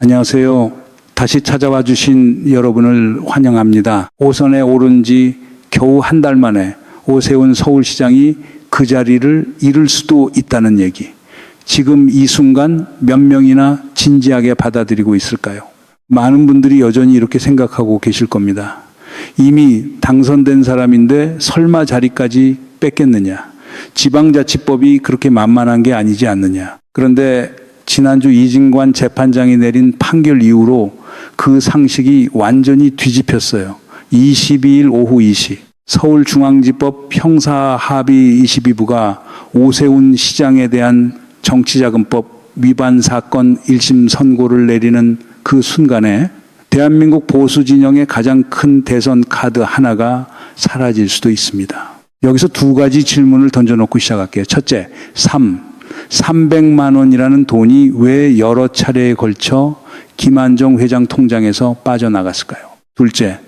안녕하세요. 다시 찾아와 주신 여러분을 환영합니다. 오선에 오른 지 겨우 한 달 만에 오세훈 서울시장이 그 자리를 잃을 수도 있다는 얘기. 지금 이 순간 몇 명이나 진지하게 받아들이고 있을까요? 많은 분들이 여전히 이렇게 생각하고 계실 겁니다. 이미 당선된 사람인데 설마 자리까지 뺏겠느냐. 지방자치법이 그렇게 만만한 게 아니지 않느냐. 그런데 지난주 이진관 재판장이 내린 판결 이후로 그 상식이 완전히 뒤집혔어요. 22일 오후 2시 서울중앙지법 형사합의 22부가 오세훈 시장에 대한 정치자금법 위반 사건 1심 선고를 내리는 그 순간에 대한민국 보수 진영의 가장 큰 대선 카드 하나가 사라질 수도 있습니다. 여기서 두 가지 질문을 던져놓고 시작할게요. 첫째, 300만 원이라는 돈이 왜 여러 차례에 걸쳐 김한정 회장 통장에서 빠져나갔을까요? 둘째,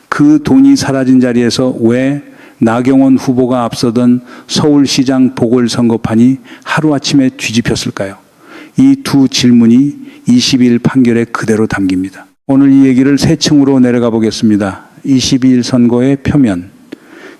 그 돈이 사라진 자리에서 왜 나경원 후보가 앞서던 서울시장 보궐선거판이 하루아침에 뒤집혔을까요? 이 두 질문이 22일 판결에 그대로 담깁니다. 오늘 이 얘기를 세 층으로 내려가 보겠습니다. 22일 선거의 표면,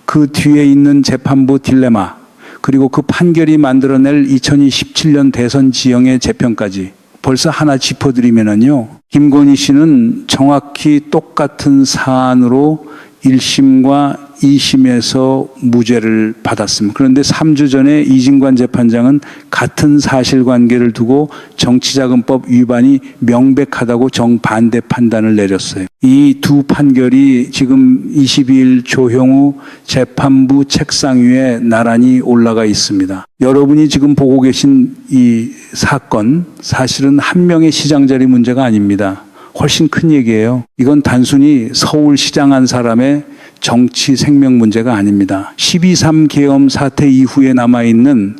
그 뒤에 있는 재판부 딜레마, 그리고 그 판결이 만들어낼 2027년 대선 지형의 재편까지 벌써 하나 짚어드리면요. 김건희 씨는 정확히 똑같은 사안으로 1심과 2심에서 무죄를 받았습니다. 그런데 3주 전에 이진관 재판장은 같은 사실관계를 두고 정치자금법 위반이 명백하다고 정반대 판단을 내렸어요. 이 두 판결이 지금 22일 조형우 재판부 책상 위에 나란히 올라가 있습니다. 여러분이 지금 보고 계신 이 사건, 사실은 한 명의 시장 자리 문제가 아닙니다. 훨씬 큰 얘기예요. 이건 단순히 서울시장 한 사람의 정치 생명 문제가 아닙니다. 12.3 계엄 사태 이후에 남아있는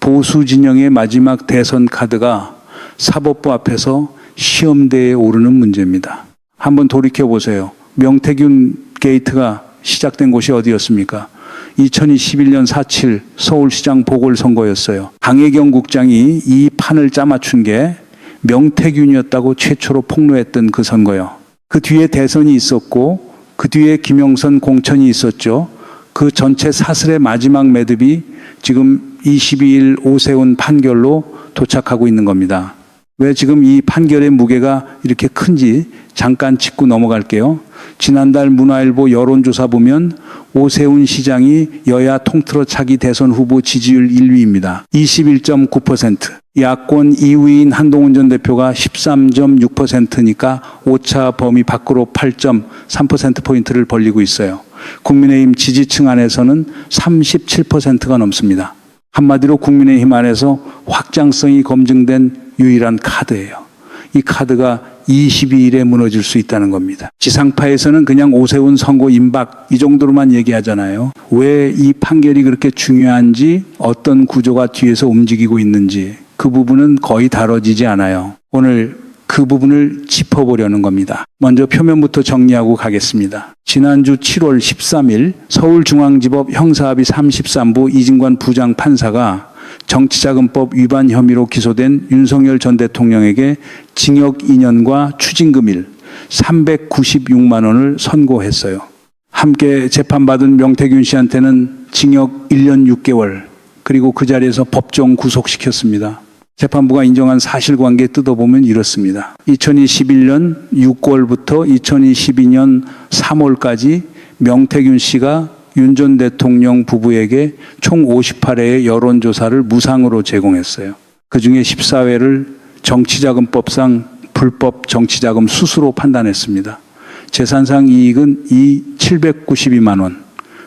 보수 진영의 마지막 대선 카드가 사법부 앞에서 시험대에 오르는 문제입니다. 한번 돌이켜보세요. 명태균 게이트가 시작된 곳이 어디였습니까? 2021년 4.7 서울시장 보궐선거였어요. 강혜경 국장이 이 판을 짜맞춘 게 명태균이었다고 최초로 폭로했던 그 선거요. 그 뒤에 대선이 있었고 그 뒤에 김영선 공천이 있었죠. 그 전체 사슬의 마지막 매듭이 지금 22일 오세훈 판결로 도착하고 있는 겁니다. 왜 지금 이 판결의 무게가 이렇게 큰지 잠깐 짚고 넘어갈게요. 지난달 문화일보 여론조사 보면 오세훈 시장이 여야 통틀어 차기 대선 후보 지지율 1위입니다. 21.9%. 야권 2위인 한동훈 전 대표가 13.6%니까 오차 범위 밖으로 8.3%포인트를 벌리고 있어요. 국민의힘 지지층 안에서는 37%가 넘습니다. 한마디로 국민의힘 안에서 확장성이 검증된 유일한 카드예요. 이 카드가 22일에 무너질 수 있다는 겁니다. 지상파에서는 그냥 오세훈 선거 임박 이 정도로만 얘기하잖아요. 왜 이 판결이 그렇게 중요한지, 어떤 구조가 뒤에서 움직이고 있는지 그 부분은 거의 다뤄지지 않아요. 오늘 그 부분을 짚어보려는 겁니다. 먼저 표면부터 정리하고 가겠습니다. 지난주 7월 13일 서울중앙지법 형사합의 33부 이진관 부장판사가 정치자금법 위반 혐의로 기소된 윤석열 전 대통령에게 징역 2년과 추징금일 396만 원을 선고했어요. 함께 재판받은 명태균 씨한테는 징역 1년 6개월 그리고 그 자리에서 법정 구속시켰습니다. 재판부가 인정한 사실관계 뜯어보면 이렇습니다. 2021년 6월부터 2022년 3월까지 명태균 씨가 윤 전 대통령 부부에게 총 58회의 여론조사를 무상으로 제공했어요. 그중에 14회를 정치자금법상 불법 정치자금 수수로 판단했습니다. 재산상 이익은 792만 원.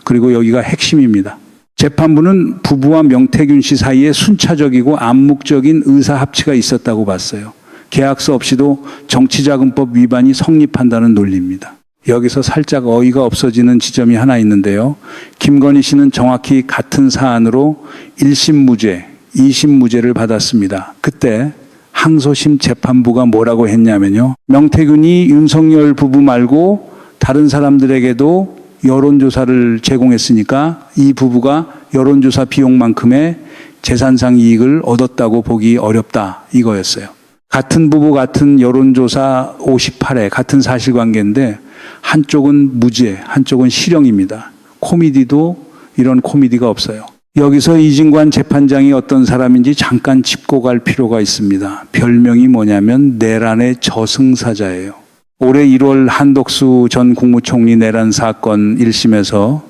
그리고 여기가 핵심입니다. 재판부는 부부와 명태균 씨 사이에 순차적이고 암묵적인 의사합치가 있었다고 봤어요. 계약서 없이도 정치자금법 위반이 성립한다는 논리입니다. 여기서 살짝 어이가 없어지는 지점이 하나 있는데요. 김건희 씨는 정확히 같은 사안으로 1심 무죄, 2심 무죄를 받았습니다. 그때 항소심 재판부가 뭐라고 했냐면요. 명태균이 윤석열 부부 말고 다른 사람들에게도 여론조사를 제공했으니까 이 부부가 여론조사 비용만큼의 재산상 이익을 얻었다고 보기 어렵다 이거였어요. 같은 부부 같은 여론조사 58회 같은 사실관계인데 한쪽은 무죄, 한쪽은 실형입니다. 코미디도 이런 코미디가 없어요. 여기서 이진관 재판장이 어떤 사람인지 잠깐 짚고 갈 필요가 있습니다. 별명이 뭐냐면 내란의 저승사자예요. 올해 1월 한덕수 전 국무총리 내란 사건 1심에서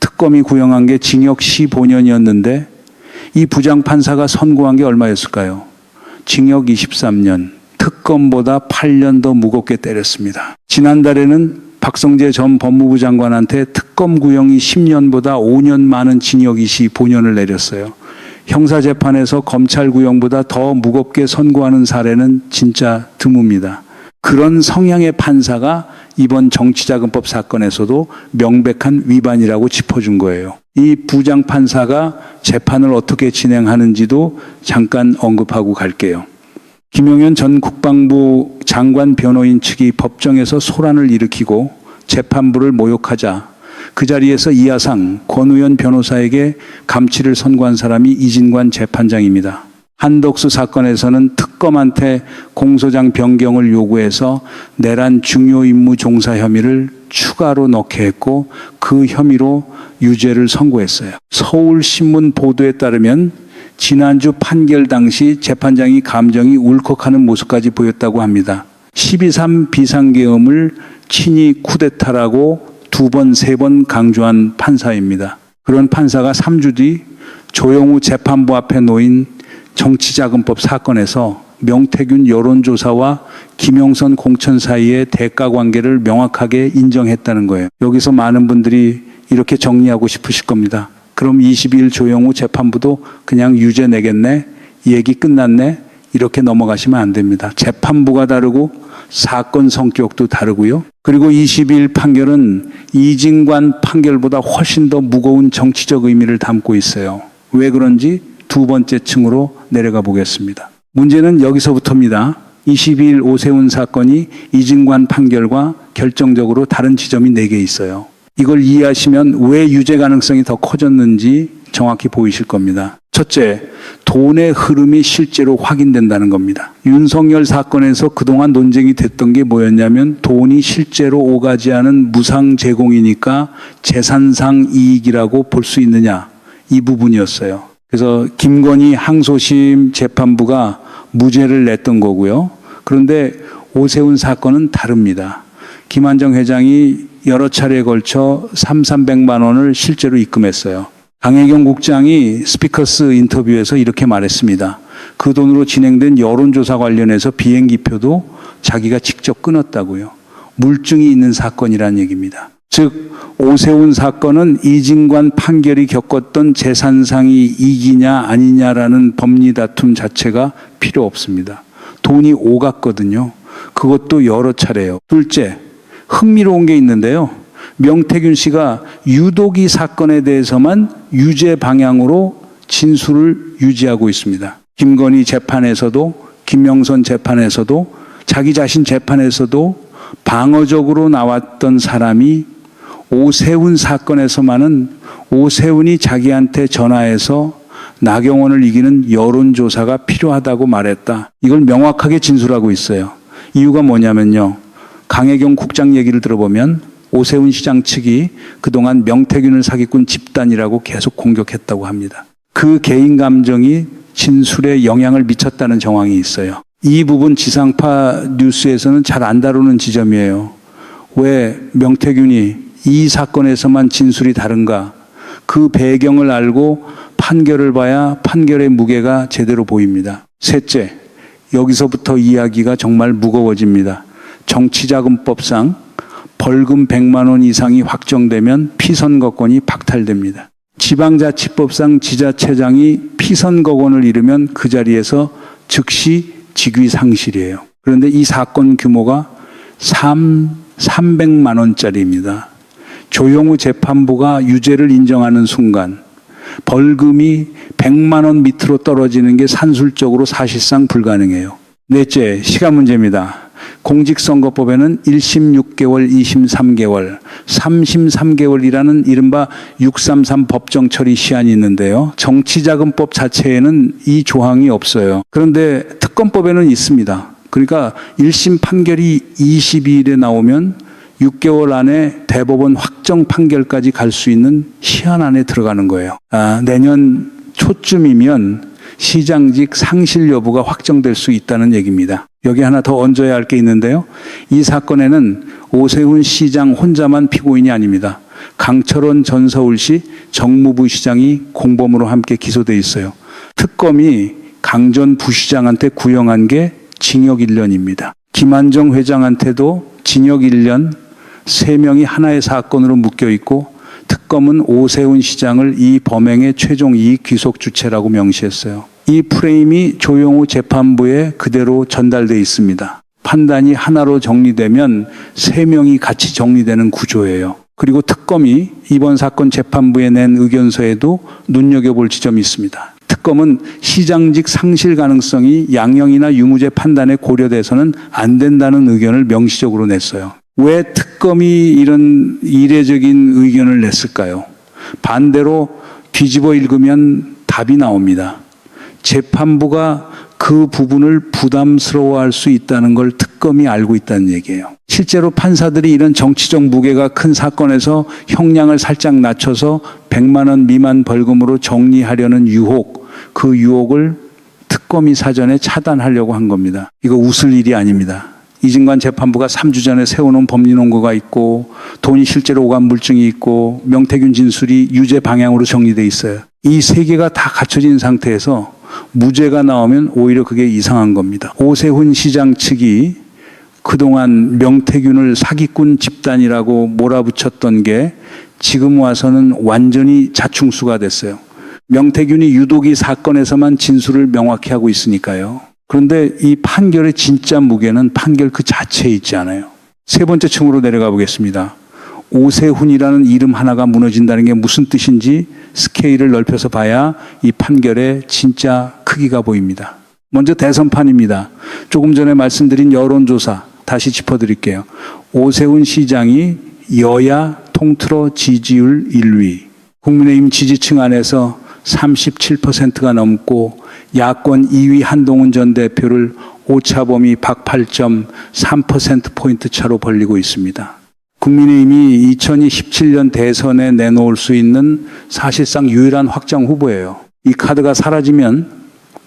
특검이 구형한 게 징역 15년이었는데 이 부장판사가 선고한 게 얼마였을까요? 징역 23년, 특검보다 8년 더 무겁게 때렸습니다. 지난달에는 박성재 전 법무부 장관한테 특검 구형이 10년보다 5년 많은 징역 25년을 내렸어요. 형사재판에서 검찰 구형보다 더 무겁게 선고하는 사례는 진짜 드뭅니다. 그런 성향의 판사가 이번 정치자금법 사건에서도 명백한 위반이라고 짚어준 거예요. 이 부장판사가 재판을 어떻게 진행하는지도 잠깐 언급하고 갈게요. 김용현 전 국방부 장관 변호인 측이 법정에서 소란을 일으키고 재판부를 모욕하자 그 자리에서 이하상 권우현 변호사에게 감치를 선고한 사람이 이진관 재판장입니다. 한덕수 사건에서는 특검한테 공소장 변경을 요구해서 내란 중요 임무 종사 혐의를 추가로 넣게 했고 그 혐의로 유죄를 선고했어요. 서울신문 보도에 따르면 지난주 판결 당시 재판장이 감정이 울컥하는 모습까지 보였다고 합니다. 12.3 비상계엄을 친이 쿠데타라고 2번, 3번 강조한 판사입니다. 그런 판사가 3주 뒤 조영우 재판부 앞에 놓인 정치자금법 사건에서 명태균 여론조사와 김영선 공천 사이의 대가관계를 명확하게 인정했다는 거예요. 여기서 많은 분들이 이렇게 정리하고 싶으실 겁니다. 그럼 22일 조영우 재판부도 그냥 유죄 내겠네? 얘기 끝났네? 이렇게 넘어가시면 안 됩니다. 재판부가 다르고 사건 성격도 다르고요. 그리고 22일 판결은 이진관 판결보다 훨씬 더 무거운 정치적 의미를 담고 있어요. 왜 그런지 두 번째 층으로 내려가 보겠습니다. 문제는 여기서부터입니다. 22일 오세훈 사건이 이진관 판결과 결정적으로 다른 지점이 4개 있어요. 이걸 이해하시면 왜 유죄 가능성이 더 커졌는지 정확히 보이실 겁니다. 첫째, 돈의 흐름이 실제로 확인된다는 겁니다. 윤석열 사건에서 그동안 논쟁이 됐던 게 뭐였냐면 돈이 실제로 오가지 않은 무상 제공이니까 재산상 이익이라고 볼 수 있느냐, 이 부분이었어요. 그래서 김건희 항소심 재판부가 무죄를 냈던 거고요. 그런데 오세훈 사건은 다릅니다. 김한정 회장이 여러 차례에 걸쳐 300만 원을 실제로 입금했어요. 강혜경 국장이 스피커스 인터뷰에서 이렇게 말했습니다. 그 돈으로 진행된 여론조사 관련해서 비행기표도 자기가 직접 끊었다고요. 물증이 있는 사건이라는 얘기입니다. 즉 오세훈 사건은 이진관 판결이 겪었던 재산상의 이익이냐 아니냐라는 법리 다툼 자체가 필요 없습니다. 돈이 오갔거든요. 그것도 여러 차례요. 둘째, 흥미로운 게 있는데요. 명태균 씨가 유독 이 사건에 대해서만 유죄 방향으로 진술을 유지하고 있습니다. 김건희 재판에서도 김영선 재판에서도 자기 자신 재판에서도 방어적으로 나왔던 사람이 오세훈 사건에서만은 오세훈이 자기한테 전화해서 나경원을 이기는 여론조사가 필요하다고 말했다. 이걸 명확하게 진술하고 있어요. 이유가 뭐냐면요. 강혜경 국장 얘기를 들어보면 오세훈 시장 측이 그동안 명태균을 사기꾼 집단이라고 계속 공격했다고 합니다. 그 개인 감정이 진술에 영향을 미쳤다는 정황이 있어요. 이 부분 지상파 뉴스에서는 잘 안 다루는 지점이에요. 왜 명태균이 이 사건에서만 진술이 다른가? 그 배경을 알고 판결을 봐야 판결의 무게가 제대로 보입니다. 셋째, 여기서부터 이야기가 정말 무거워집니다. 정치자금법상 벌금 100만 원 이상이 확정되면 피선거권이 박탈됩니다. 지방자치법상 지자체장이 피선거권을 잃으면 그 자리에서 즉시 직위 상실이에요. 그런데 이 사건 규모가 300만 원짜리입니다. 조영우 재판부가 유죄를 인정하는 순간 벌금이 100만 원 밑으로 떨어지는 게 산술적으로 사실상 불가능해요. 넷째, 시간 문제입니다. 공직선거법에는 1심 6개월, 2심 3개월, 3심 3개월이라는 이른바 633 법정 처리 시한이 있는데요. 정치자금법 자체에는 이 조항이 없어요. 그런데 특검법에는 있습니다. 그러니까 1심 판결이 22일에 나오면 6개월 안에 대법원 확정 판결까지 갈 수 있는 시한 안에 들어가는 거예요. 내년 초쯤이면 시장직 상실 여부가 확정될 수 있다는 얘기입니다. 여기 하나 더 얹어야 할 게 있는데요. 이 사건에는 오세훈 시장 혼자만 피고인이 아닙니다. 강철원 전 서울시 정무부 시장이 공범으로 함께 기소돼 있어요. 특검이 강 전 부시장한테 구형한 게 징역 1년입니다. 김한정 회장한테도 징역 1년, 3명이 하나의 사건으로 묶여 있고 특검은 오세훈 시장을 이 범행의 최종 이익 귀속 주체라고 명시했어요. 이 프레임이 조영우 재판부에 그대로 전달돼 있습니다. 판단이 하나로 정리되면 3명이 같이 정리되는 구조예요. 그리고 특검이 이번 사건 재판부에 낸 의견서에도 눈여겨볼 지점이 있습니다. 특검은 시장직 상실 가능성이 양형이나 유무죄 판단에 고려돼서는 안 된다는 의견을 명시적으로 냈어요. 왜 특검이 이런 이례적인 의견을 냈을까요? 반대로 뒤집어 읽으면 답이 나옵니다. 재판부가 그 부분을 부담스러워할 수 있다는 걸 특검이 알고 있다는 얘기예요. 실제로 판사들이 이런 정치적 무게가 큰 사건에서 형량을 살짝 낮춰서 100만 원 미만 벌금으로 정리하려는 유혹, 그 유혹을 특검이 사전에 차단하려고 한 겁니다. 이거 웃을 일이 아닙니다. 이진관 재판부가 3주 전에 세워놓은 법리 논거가 있고 돈이 실제로 오간 물증이 있고 명태균 진술이 유죄 방향으로 정리돼 있어요. 이 세 개가 다 갖춰진 상태에서 무죄가 나오면 오히려 그게 이상한 겁니다. 오세훈 시장 측이 그동안 명태균을 사기꾼 집단이라고 몰아붙였던 게 지금 와서는 완전히 자충수가 됐어요. 명태균이 유독 이 사건에서만 진술을 명확히 하고 있으니까요. 그런데 이 판결의 진짜 무게는 판결 그 자체에 있지 않아요. 세 번째 층으로 내려가 보겠습니다. 오세훈이라는 이름 하나가 무너진다는 게 무슨 뜻인지 스케일을 넓혀서 봐야 이 판결의 진짜 크기가 보입니다. 먼저 대선판입니다. 조금 전에 말씀드린 여론조사 다시 짚어드릴게요. 오세훈 시장이 여야 통틀어 지지율 1위, 국민의힘 지지층 안에서 37%가 넘고 야권 2위 한동훈 전 대표를 오차범위 박 8.3%포인트 차로 벌리고 있습니다. 국민의힘이 2017년 대선에 내놓을 수 있는 사실상 유일한 확정 후보예요. 이 카드가 사라지면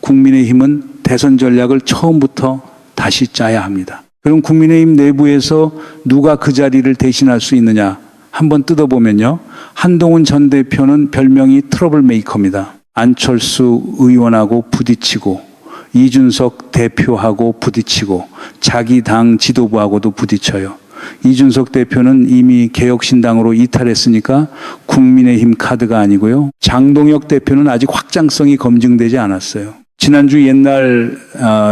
국민의힘은 대선 전략을 처음부터 다시 짜야 합니다. 그럼 국민의힘 내부에서 누가 그 자리를 대신할 수 있느냐? 한번 뜯어보면요. 한동훈 전 대표는 별명이 트러블 메이커입니다. 안철수 의원하고 부딪히고 이준석 대표하고 부딪히고 자기 당 지도부하고도 부딪혀요. 이준석 대표는 이미 개혁신당으로 이탈했으니까 국민의힘 카드가 아니고요. 장동혁 대표는 아직 확장성이 검증되지 않았어요. 지난주 옛날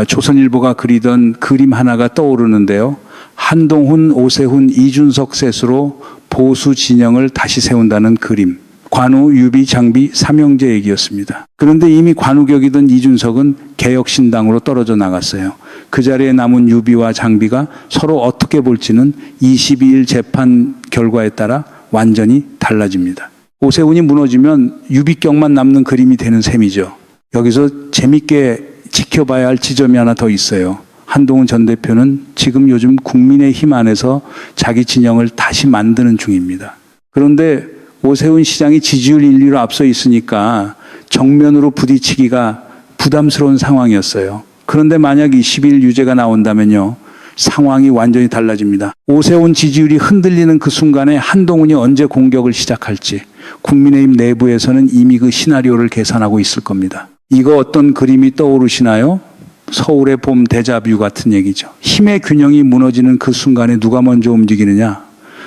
조선일보가 그리던 그림 하나가 떠오르는데요. 한동훈, 오세훈, 이준석 셋으로 보수 진영을 다시 세운다는 그림. 관우, 유비, 장비, 삼형제 얘기였습니다. 그런데 이미 관우격이던 이준석은 개혁신당으로 떨어져 나갔어요. 그 자리에 남은 유비와 장비가 서로 어떻게 볼지는 22일 재판 결과에 따라 완전히 달라집니다. 오세훈이 무너지면 유비격만 남는 그림이 되는 셈이죠. 여기서 재밌게 지켜봐야 할 지점이 하나 더 있어요. 한동훈 전 대표는 지금 요즘 국민의힘 안에서 자기 진영을 다시 만드는 중입니다. 그런데 오세훈 시장이 지지율 1위로 앞서 있으니까 정면으로 부딪히기가 부담스러운 상황이었어요. 그런데 만약 20일 유죄가 나온다면요. 상황이 완전히 달라집니다. 오세훈 지지율이 흔들리는 그 순간에 한동훈이 언제 공격을 시작할지 국민의힘 내부에서는 이미 그 시나리오를 계산하고 있을 겁니다. 이거 어떤 그림이 떠오르시나요? 서울의 봄 데자뷰 같은 얘기죠. 힘의 균형이 무너지는 그 순간에 누가 먼저 움직이느냐?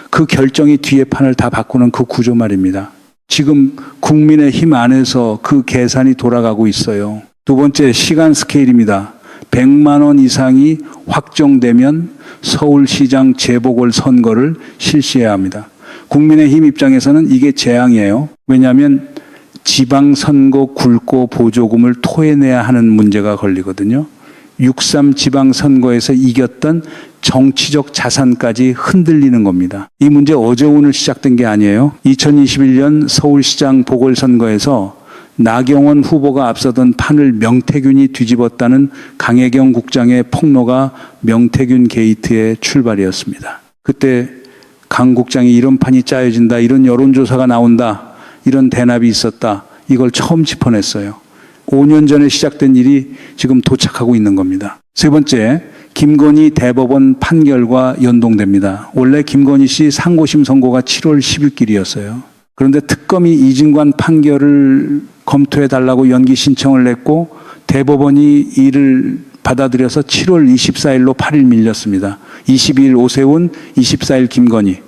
그 결정이 뒤에 판을 다 바꾸는 그 구조 말입니다. 지금 국민의힘 안에서 그 계산이 돌아가고 있어요. 두 번째, 시간 스케일입니다. 100만 원 이상이 확정되면 서울시장 재보궐선거를 실시해야 합니다. 국민의힘 입장에서는 이게 재앙이에요. 왜냐하면 지방선거 굵고 보조금을 토해내야 하는 문제가 걸리거든요. 6.3 지방선거에서 이겼던 정치적 자산까지 흔들리는 겁니다. 이 문제 어제 오늘 시작된 게 아니에요. 2021년 서울시장 보궐선거에서 나경원 후보가 앞서던 판을 명태균이 뒤집었다는 강혜경 국장의 폭로가 명태균 게이트의 출발이었습니다. 그때 강 국장이 이런 판이 짜여진다, 이런 여론조사가 나온다, 이런 대납이 있었다, 이걸 처음 짚어냈어요. 5년 전에 시작된 일이 지금 도착하고 있는 겁니다. 세 번째, 김건희 대법원 판결과 연동됩니다. 원래 김건희 씨 상고심 선고가 7월 10일길이었어요. 그런데 특검이 이진관 판결을 검토해달라고 연기 신청을 냈고 대법원이 이를 받아들여서 7월 24일로 8일 밀렸습니다. 22일 오세훈, 24일 김건희.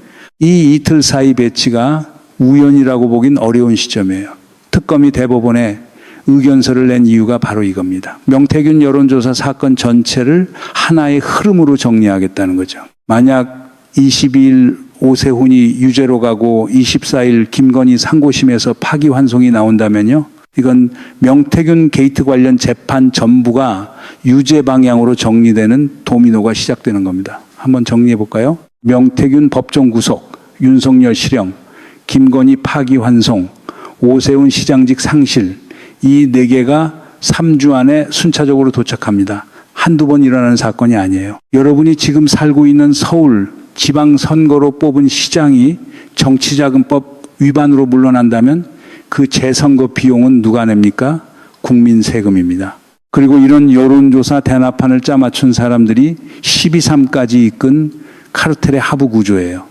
이 이틀 사이 배치가 우연이라고 보긴 어려운 시점이에요. 특검이 대법원에 의견서를 낸 이유가 바로 이겁니다. 명태균 여론조사 사건 전체를 하나의 흐름으로 정리하겠다는 거죠. 만약 22일 오세훈이 유죄로 가고 24일 김건희 상고심에서 파기환송이 나온다면요, 이건 명태균 게이트 관련 재판 전부가 유죄 방향으로 정리되는 도미노가 시작되는 겁니다. 한번 정리해 볼까요? 명태균 법정 구속, 윤석열 실형, 김건희 파기환송, 오세훈 시장직 상실, 이 4개가 3주 안에 순차적으로 도착합니다. 한두 번 일어나는 사건이 아니에요. 여러분이 지금 살고 있는 서울 지방선거로 뽑은 시장이 정치자금법 위반으로 물러난다면 그 재선거 비용은 누가 냅니까? 국민 세금입니다. 그리고 이런 여론조사 대납판을 짜맞춘 사람들이 12.3까지 이끈 카르텔의 하부 구조예요.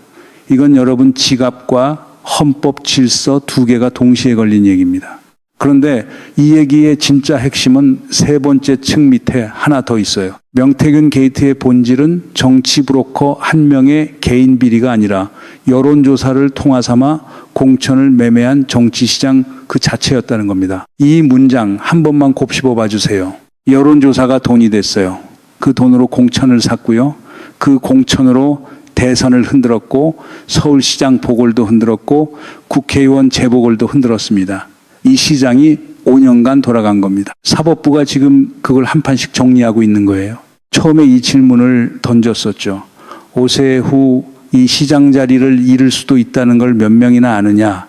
이건 여러분 지갑과 헌법 질서 2개가 동시에 걸린 얘기입니다. 그런데 이 얘기의 진짜 핵심은 세 번째 층 밑에 하나 더 있어요. 명태균 게이트의 본질은 정치 브로커 한 명의 개인 비리가 아니라 여론조사를 통화 삼아 공천을 매매한 정치시장 그 자체였다는 겁니다. 이 문장 한 번만 곱씹어 봐주세요. 여론조사가 돈이 됐어요. 그 돈으로 공천을 샀고요. 그 공천으로 대선을 흔들었고 서울시장 보궐도 흔들었고 국회의원 재보궐도 흔들었습니다. 이 시장이 5년간 돌아간 겁니다. 사법부가 지금 그걸 한 판씩 정리하고 있는 거예요. 처음에 이 질문을 던졌었죠. 오세훈 이 시장 자리를 잃을 수도 있다는 걸 몇 명이나 아느냐.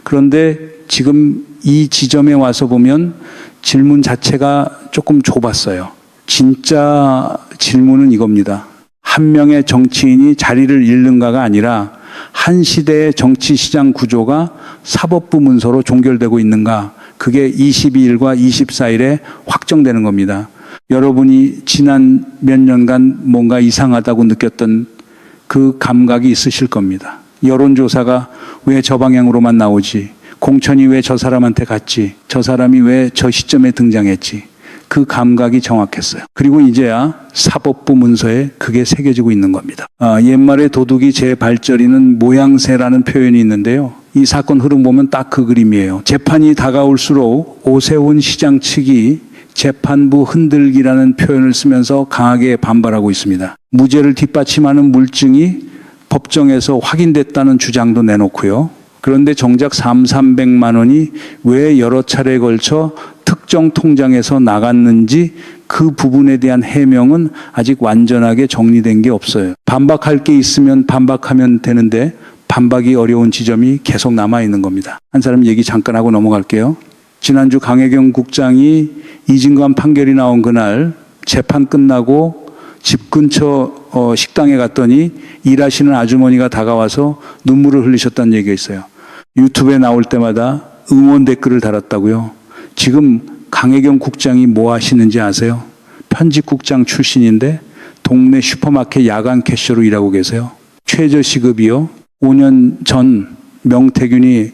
그런데 지금 이 지점에 와서 보면 질문 자체가 조금 좁았어요. 진짜 질문은 이겁니다. 한 명의 정치인이 자리를 잃는가가 아니라 한 시대의 정치 시장 구조가 사법부 문서로 종결되고 있는가. 그게 22일과 24일에 확정되는 겁니다. 여러분이 지난 몇 년간 뭔가 이상하다고 느꼈던 그 감각이 있으실 겁니다. 여론조사가 왜 저 방향으로만 나오지? 공천이 왜 저 사람한테 갔지? 저 사람이 왜 저 시점에 등장했지? 그 감각이 정확했어요. 그리고 이제야 사법부 문서에 그게 새겨지고 있는 겁니다. 옛말에 도둑이 제 발저리는 모양새라는 표현이 있는데요. 이 사건 흐름 보면 딱 그 그림이에요. 재판이 다가올수록 오세훈 시장 측이 재판부 흔들기라는 표현을 쓰면서 강하게 반발하고 있습니다. 무죄를 뒷받침하는 물증이 법정에서 확인됐다는 주장도 내놓고요. 그런데 정작 300만 원이 왜 여러 차례에 걸쳐 특정 통장에서 나갔는지 그 부분에 대한 해명은 아직 완전하게 정리된 게 없어요. 반박할 게 있으면 반박하면 되는데 반박이 어려운 지점이 계속 남아있는 겁니다. 한 사람 얘기 잠깐 하고 넘어갈게요. 지난주 강혜경 국장이 이진관 판결이 나온 그날 재판 끝나고 집 근처 식당에 갔더니 일하시는 아주머니가 다가와서 눈물을 흘리셨다는 얘기가 있어요. 유튜브에 나올 때마다 응원 댓글을 달았다고요. 지금 강혜경 국장이 뭐 하시는지 아세요? 편집국장 출신인데 동네 슈퍼마켓 야간 캐셔로 일하고 계세요. 최저시급이요. 5년 전 명태균이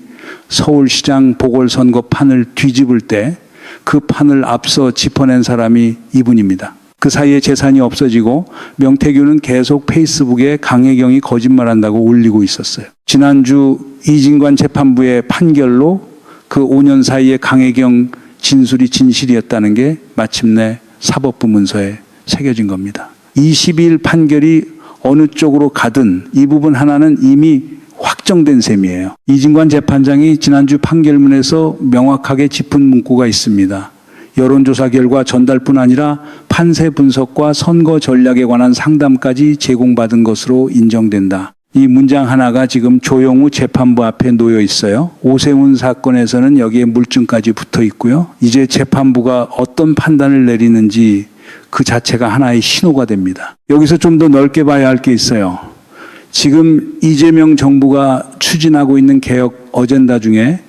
서울시장 보궐선거 판을 뒤집을 때 그 판을 앞서 짚어낸 사람이 이분입니다. 그 사이에 재산이 없어지고 명태균은 계속 페이스북에 강혜경이 거짓말한다고 올리고 있었어요. 지난주 이진관 재판부의 판결로 그 5년 사이에 강혜경 진술이 진실이었다는 게 마침내 사법부 문서에 새겨진 겁니다. 22일 판결이 어느 쪽으로 가든 이 부분 하나는 이미 확정된 셈이에요. 이진관 재판장이 지난주 판결문에서 명확하게 짚은 문구가 있습니다. 여론조사 결과 전달뿐 아니라 판세 분석과 선거 전략에 관한 상담까지 제공받은 것으로 인정된다. 이 문장 하나가 지금 조영우 재판부 앞에 놓여 있어요. 오세훈 사건에서는 여기에 물증까지 붙어 있고요. 이제 재판부가 어떤 판단을 내리는지 그 자체가 하나의 신호가 됩니다. 여기서 좀 더 넓게 봐야 할 게 있어요. 지금 이재명 정부가 추진하고 있는 개혁 어젠다 중에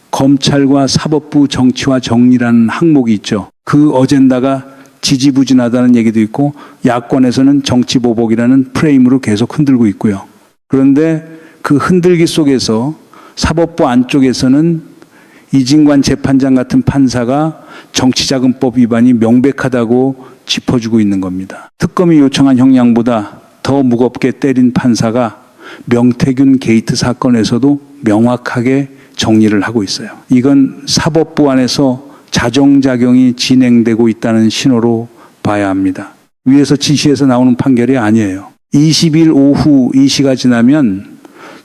검찰과 사법부 정치와 정의라는 항목이 있죠. 그 어젠다가 지지부진하다는 얘기도 있고 야권에서는 정치보복이라는 프레임으로 계속 흔들고 있고요. 그런데 그 흔들기 속에서 사법부 안쪽에서는 이진관 재판장 같은 판사가 정치자금법 위반이 명백하다고 짚어주고 있는 겁니다. 특검이 요청한 형량보다 더 무겁게 때린 판사가 명태균 게이트 사건에서도 명확하게 정리를 하고 있어요. 이건 사법부 안에서 자정작용이 진행되고 있다는 신호로 봐야 합니다. 위에서 지시해서 나오는 판결이 아니에요. 20일 오후 이 시가 지나면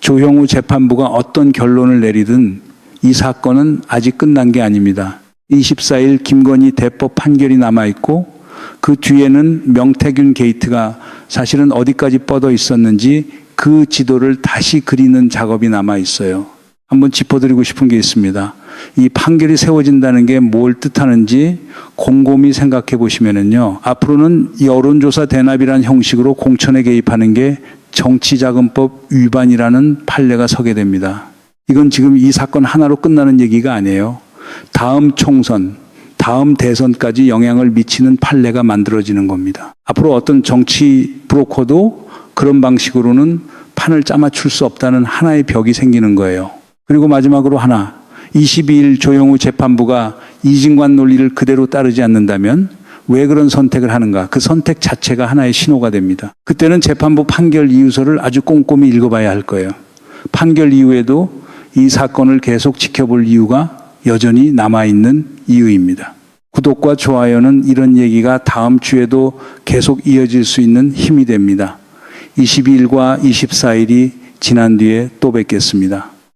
조형우 재판부가 어떤 결론을 내리든 이 사건은 아직 끝난 게 아닙니다. 24일 김건희 대법 판결이 남아있고 그 뒤에는 명태균 게이트가 사실은 어디까지 뻗어 있었는지 그 지도를 다시 그리는 작업이 남아있어요. 한번 짚어드리고 싶은 게 있습니다. 이 판결이 세워진다는 게 뭘 뜻하는지 곰곰이 생각해 보시면은요. 앞으로는 여론조사 대납이라는 형식으로 공천에 개입하는 게 정치자금법 위반이라는 판례가 서게 됩니다. 이건 지금 이 사건 하나로 끝나는 얘기가 아니에요. 다음 총선, 다음 대선까지 영향을 미치는 판례가 만들어지는 겁니다. 앞으로 어떤 정치 브로커도 그런 방식으로는 판을 짜맞출 수 없다는 하나의 벽이 생기는 거예요. 그리고 마지막으로 하나, 22일 조영우 재판부가 이진관 논리를 그대로 따르지 않는다면 왜 그런 선택을 하는가? 그 선택 자체가 하나의 신호가 됩니다. 그때는 재판부 판결 이유서를 아주 꼼꼼히 읽어봐야 할 거예요. 판결 이후에도 이 사건을 계속 지켜볼 이유가 여전히 남아있는 이유입니다. 구독과 좋아요는 이런 얘기가 다음 주에도 계속 이어질 수 있는 힘이 됩니다. 22일과 24일이 지난 뒤에 또 뵙겠습니다.